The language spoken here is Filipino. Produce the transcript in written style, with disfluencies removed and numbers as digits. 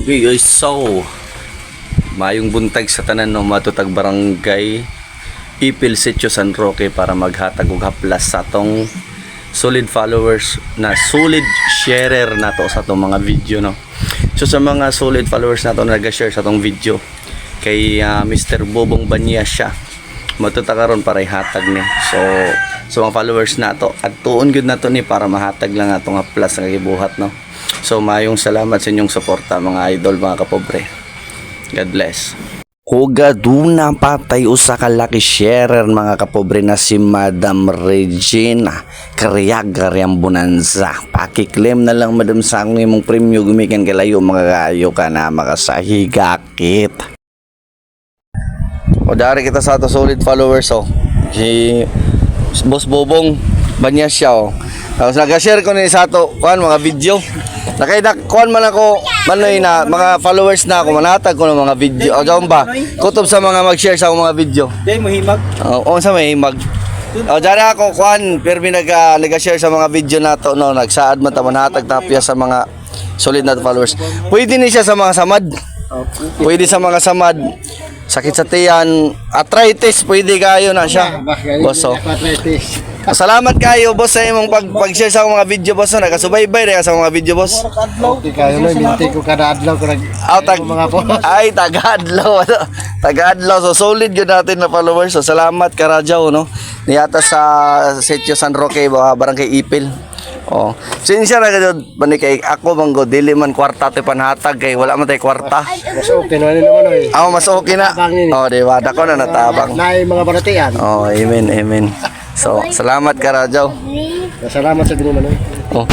Okay guys, so mayong buntag sa tanan no matutag barangay Ipil Sitio San Roque para maghatag og haplas sa tong solid followers na solid sharer nato sa tong mga video no. So sa mga solid followers nato na nag-share sa tong video kay Mr. Bobong Banyas siya matutag karon para ihatag ni. So mga followers nato at tuon gyud nato ni para mahatag lang atong haplas nga gibuhat no. So mayong salamat sa inyong suporta mga idol, mga kapobre. God bless. Hugaduna patay usa ka lucky sharer mga kapobre na si Madam Regina Karyang Bonanza. Pakiklaim na lang madam sa ang imong premyo gumikan kay layo magagayo ka na makasahigakit. O dari kita sa ato solid followers si Boss Bobong Banyas siya Tapos nag-share ko ni sa ato kuan mga video. Kuan man ako manoy na mga followers na ako manatag ko ng mga video. O daw ba? Kutob sa mga mag-share sa mga video. Day mo himag. Oo, sa may himag. O dara ako kuan pero nag-share sa mga video nato no nagsaad man ta manatag tapya sa mga solid na followers. Pwede ni siya sa mga samad. Pwede sa mga samad. Sakit sa tiyan, arthritis, pwede kayo na siya. Boss, salamat kayo, boss, sa imong pag-share sa mga video, boss. Nakasubaybay rin sa mga video, boss. Okay kayo no, minti ko kada adlaw ko mga po. Ay, taga-adlaw. Taga-adlaw. So, solid yun natin na followers. So, salamat ka, Rajaw, no? Niyata sa Sitio San Roque, barangay Ipil. Oh, sinsya na kayo kay ako manggo dili man kwarta te panhatag kay wala man tay kwarta. Mas okay na naman oy. Mas okay na. Oh, di ba? Dako na natabang. Nay mga baratian. Oh, amen, amen. So, salamat ka Rajaw. Salamat sa Ginoo man oy. Oh.